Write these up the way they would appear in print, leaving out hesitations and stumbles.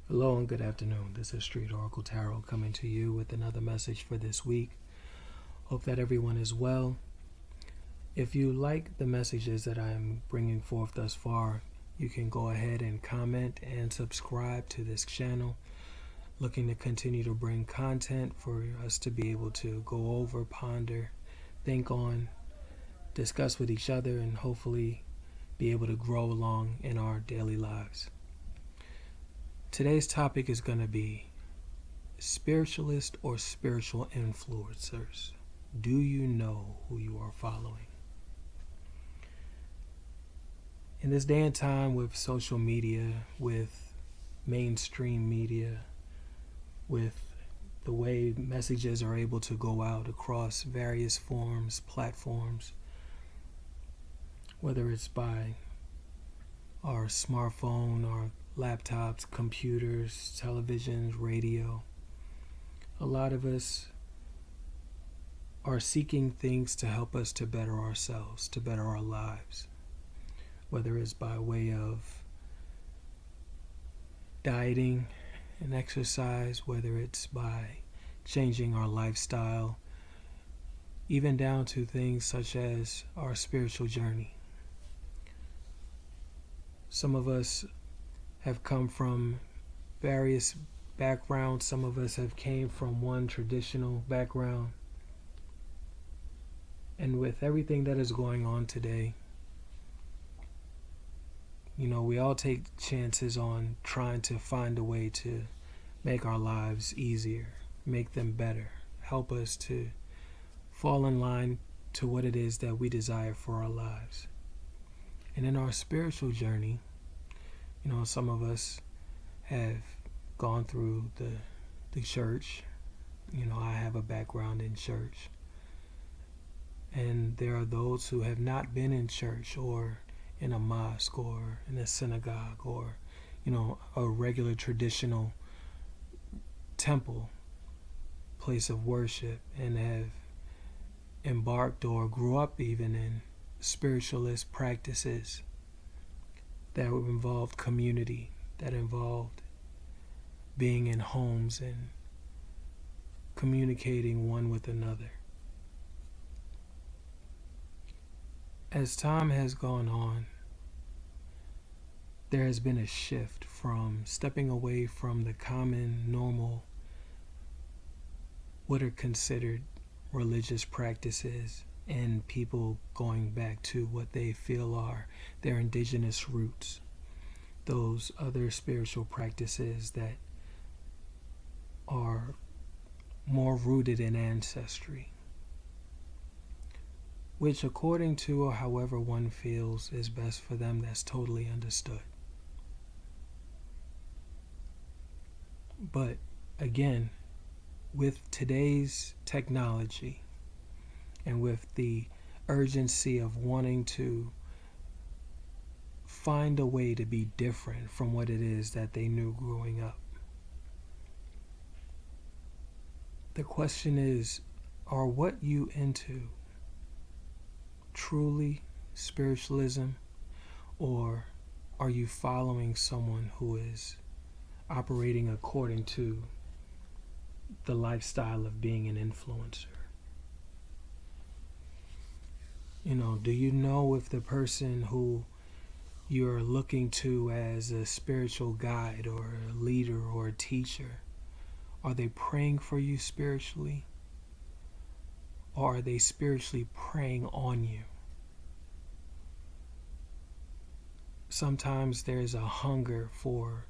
Hello and good afternoon. This is Street Oracle Tarot coming to you with another message for this week. Hope that everyone is well. If you like the messages that I'm bringing forth thus far, you can go ahead and comment and subscribe to this channel. Looking to continue to bring content for us to be able to go over, ponder, think on, discuss with each other, and hopefully be able to grow along in our daily lives. Today's topic is going to be spiritualist or spiritual influencers. Do you know who you are following? In this day and time with social media, with mainstream media, with the way messages are able to go out across various forms, platforms, whether it's by our smartphone, our laptops, computers, televisions, radio. A lot of us are seeking things to help us to better ourselves, to better our lives. Whether it's by way of dieting and exercise, whether it's by changing our lifestyle, even down to things such as our spiritual journey. Some of us have come from various backgrounds. Some of us have came from one traditional background. And with everything that is going on today, we all take chances on trying to find a way to make our lives easier, make them better, help us to fall in line to what it is that we desire for our lives. And in our spiritual journey, some of us have gone through the church. I have a background in church. And there are those who have not been in church or in a mosque or in a synagogue or, a regular traditional temple, place of worship, and have embarked or grew up even in spiritualist practices that involved community, that involved being in homes and communicating one with another. As time has gone on, there has been a shift from stepping away from the common, normal, what are considered religious practices, and people going back to what they feel are their indigenous roots, those other spiritual practices that are more rooted in ancestry, which according to or however one feels is best for them, that's totally understood. But again, with today's technology and with the urgency of wanting to find a way to be different from what it is that they knew growing up, the question is, are what you into truly spiritualism, or are you following someone who is operating according to the lifestyle of being an influencer? Do you know if the person who you're looking to as a spiritual guide or a leader or a teacher, are they praying for you spiritually? Or are they spiritually preying on you? Sometimes there's a hunger for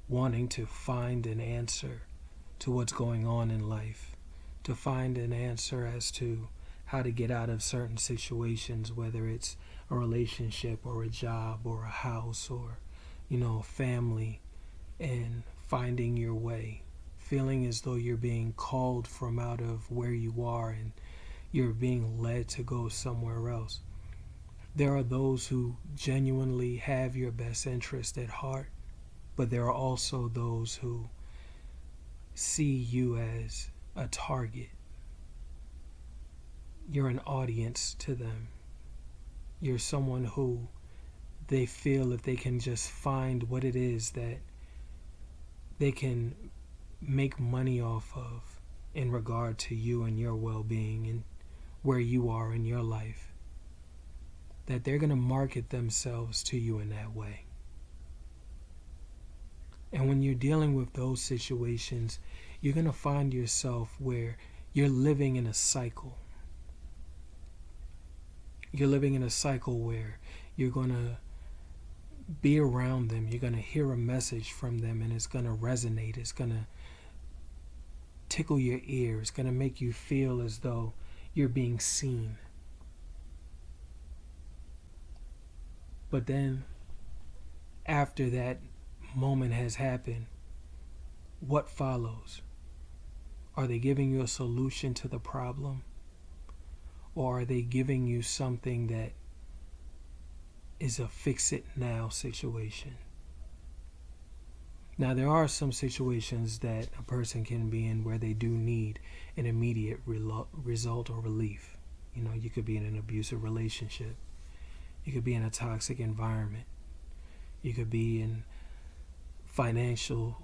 wanting to find an answer to what's going on in life, to find an answer as to how to get out of certain situations, whether it's a relationship or a job or a house or, a family, and finding your way, feeling as though you're being called from out of where you are and you're being led to go somewhere else. There are those who genuinely have your best interest at heart, but there are also those who see you as a target. You're an audience to them. You're someone who they feel if they can just find what it is that they can make money off of in regard to you and your well-being and where you are in your life, that they're going to market themselves to you in that way. And when you're dealing with those situations, you're going to find yourself where you're living in a cycle. You're living in a cycle where you're going to be around them. You're going to hear a message from them and it's going to resonate. It's going to tickle your ear. It's going to make you feel as though you're being seen. But then, after that moment has happened, what follows? Are they giving you a solution to the problem? Or are they giving you something that is a fix-it-now situation? Now, there are some situations that a person can be in where they do need an immediate result or relief. You could be in an abusive relationship. You could be in a toxic environment. You could be in financial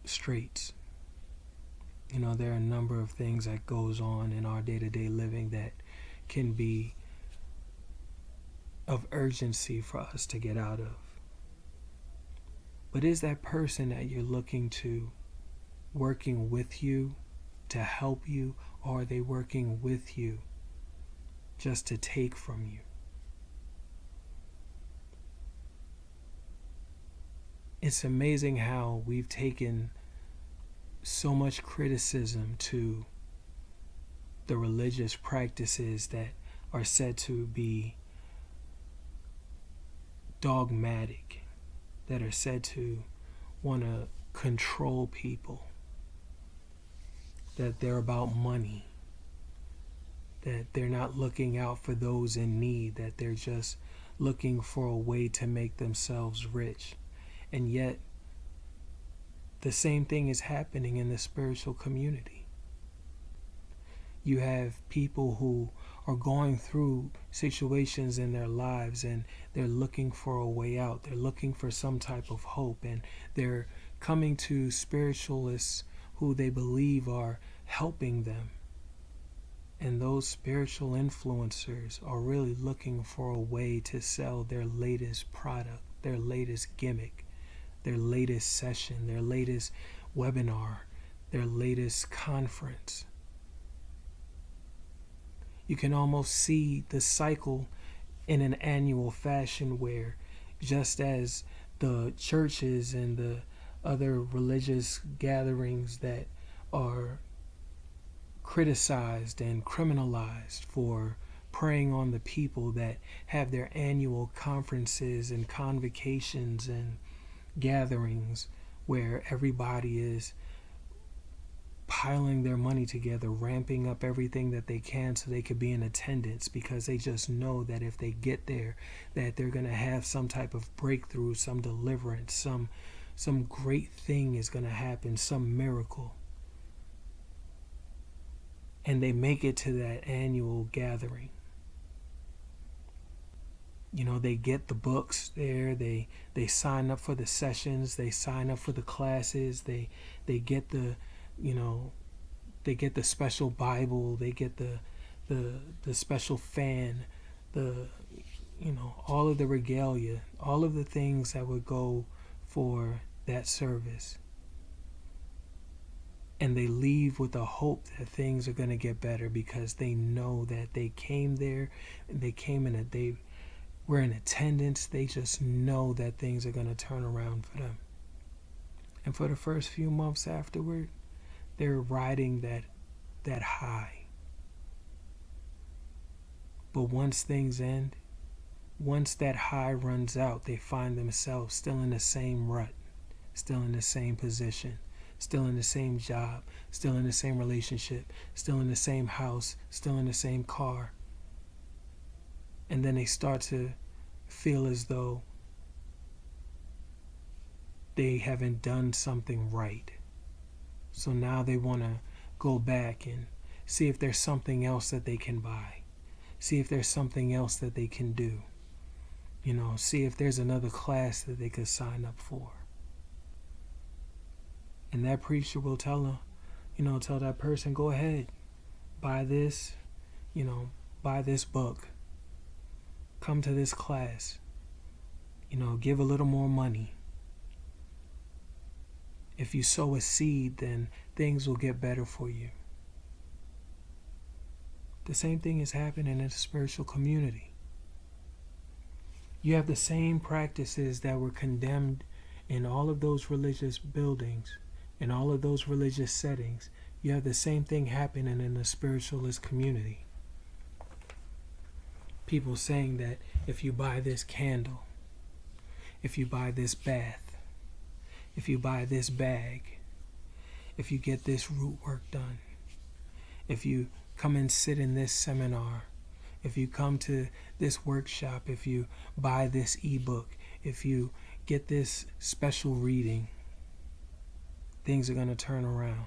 straits. There are a number of things that goes on in our day-to-day living that can be of urgency for us to get out of. But is that person that you're looking to working with you to help you, or are they working with you just to take from you? It's amazing how we've taken so much criticism to the religious practices that are said to be dogmatic, that are said to want to control people, that they're about money, that they're not looking out for those in need, that they're just looking for a way to make themselves rich. And yet, the same thing is happening in the spiritual community. You have people who are going through situations in their lives and they're looking for a way out. They're looking for some type of hope, and they're coming to spiritualists who they believe are helping them. And those spiritual influencers are really looking for a way to sell their latest product, their latest gimmick, their latest session, their latest webinar, their latest conference. You can almost see the cycle in an annual fashion where, just as the churches and the other religious gatherings that are criticized and criminalized for preying on the people, that have their annual conferences and convocations and gatherings where everybody is piling their money together, ramping up everything that they can so they could be in attendance, because they just know that if they get there, that they're going to have some type of breakthrough, some deliverance, some great thing is going to happen, some miracle. And they make it to that annual gathering. They get the books there, they sign up for the sessions, they sign up for the classes, they get the they get the special Bible, they get the special fan, all of the regalia, all of the things that would go for that service. And they leave with a hope that things are going to get better, because they know that they came there, they came in they were in attendance. They just know that things are going to turn around for them. And for the first few months afterward, they're riding that high. But once things end, once that high runs out, they find themselves still in the same rut, still in the same position, still in the same job, still in the same relationship, still in the same house, still in the same car. And then they start to feel as though they haven't done something right. So now they want to go back and see if there's something else that they can buy. See if there's something else that they can do. See if there's another class that they could sign up for. And that preacher will tell that person, go ahead, buy this, buy this book, come to this class, give a little more money. If you sow a seed, then things will get better for you. The same thing is happening in the spiritual community. You have the same practices that were condemned in all of those religious buildings, in all of those religious settings. You have the same thing happening in the spiritualist community. People saying that if you buy this candle, if you buy this bath, if you buy this bag, if you get this root work done, if you come and sit in this seminar, if you come to this workshop, if you buy this ebook, if you get this special reading, things are going to turn around.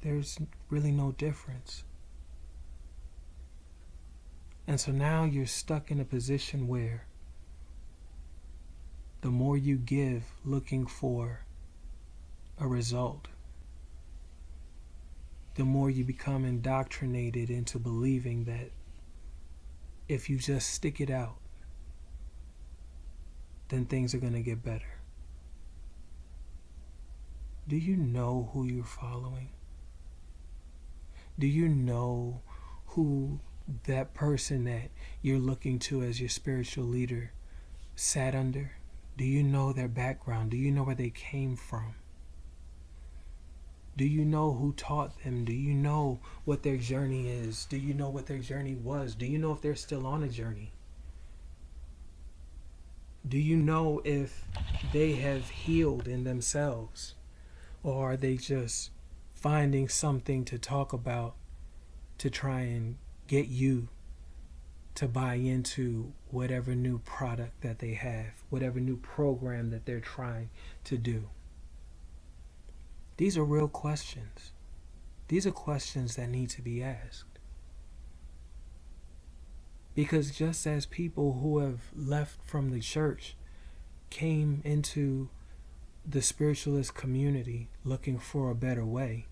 There's really no difference. And so now you're stuck in a position where the more you give looking for a result, the more you become indoctrinated into believing that if you just stick it out, then things are going to get better. Do you know who you're following? Do you know who that person that you're looking to as your spiritual leader sat under? Do you know their background? Do you know where they came from? Do you know who taught them? Do you know what their journey is? Do you know what their journey was? Do you know if they're still on a journey? Do you know if they have healed in themselves? Or are they just finding something to talk about to try and get you to buy into whatever new product that they have, whatever new program that they're trying to do? These are real questions. These are questions that need to be asked. Because just as people who have left from the church came into the spiritualist community looking for a better way,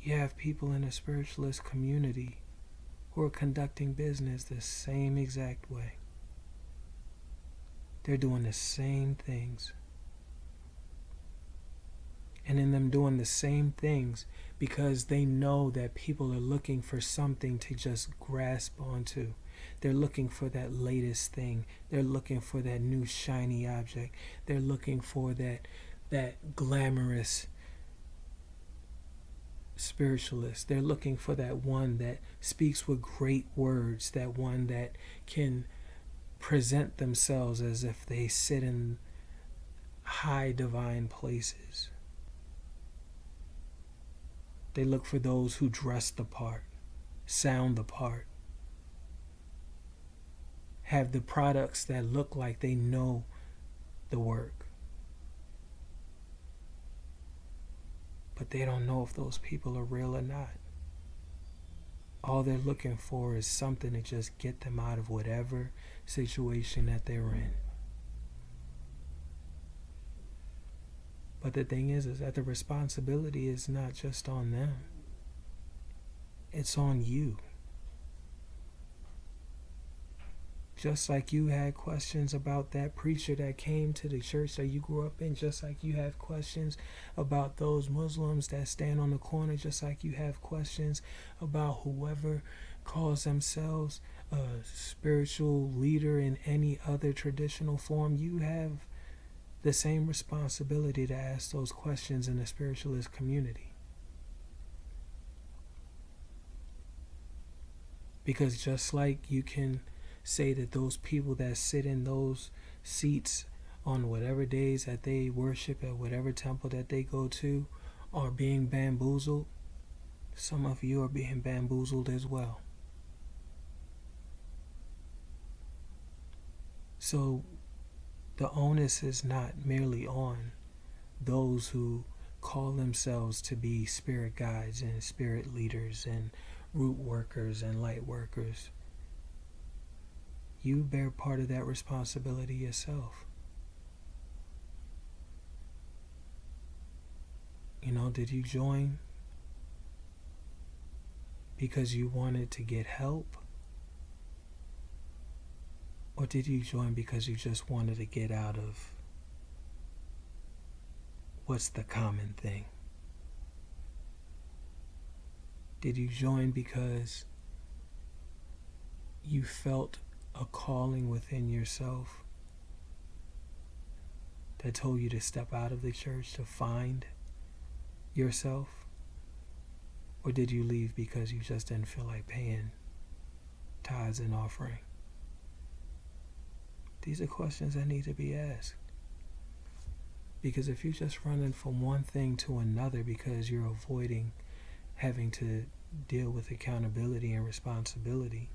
you have people in the spiritualist community who are conducting business the same exact way. They're doing the same things. And in them doing the same things, because they know that people are looking for something to just grasp onto. They're looking for that latest thing. They're looking for that new shiny object. They're looking for that glamorous spiritualist. They're looking for that one that speaks with great words, that one that can present themselves as if they sit in high divine places. They look for those who dress the part, sound the part, have the products that look like they know the work. But they don't know if those people are real or not. All they're looking for is something to just get them out of whatever situation that they're in. But the thing is that the responsibility is not just on them. It's on you. Just like you had questions about that preacher that came to the church that you grew up in, just like you have questions about those Muslims that stand on the corner, just like you have questions about whoever calls themselves a spiritual leader in any other traditional form, you have the same responsibility to ask those questions in the spiritualist community. Because just like you can say that those people that sit in those seats on whatever days that they worship at whatever temple that they go to are being bamboozled, some of you are being bamboozled as well. So the onus is not merely on those who call themselves to be spirit guides and spirit leaders and root workers and light workers. You bear part of that responsibility yourself. Did you join because you wanted to get help? Or did you join because you just wanted to get out of what's the common thing? Did you join because you felt a calling within yourself that told you to step out of the church to find yourself? Or did you leave because you just didn't feel like paying tithes and offering? These are questions that need to be asked. Because if you're just running from one thing to another because you're avoiding having to deal with accountability and responsibility,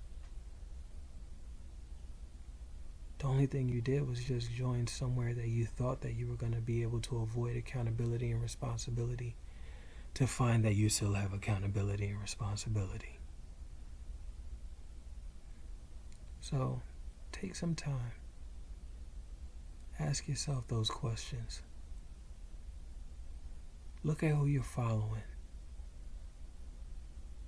the only thing you did was just join somewhere that you thought that you were going to be able to avoid accountability and responsibility, to find that you still have accountability and responsibility. So, take some time. Ask yourself those questions. Look at who you're following.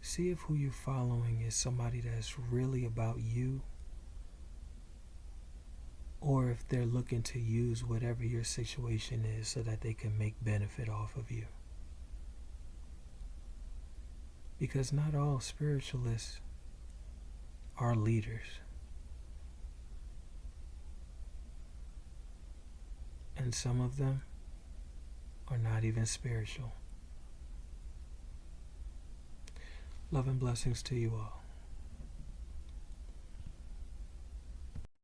See if who you're following is somebody that's really about you, or if they're looking to use whatever your situation is so that they can make benefit off of you. Because not all spiritualists are leaders. And some of them are not even spiritual. Love and blessings to you all.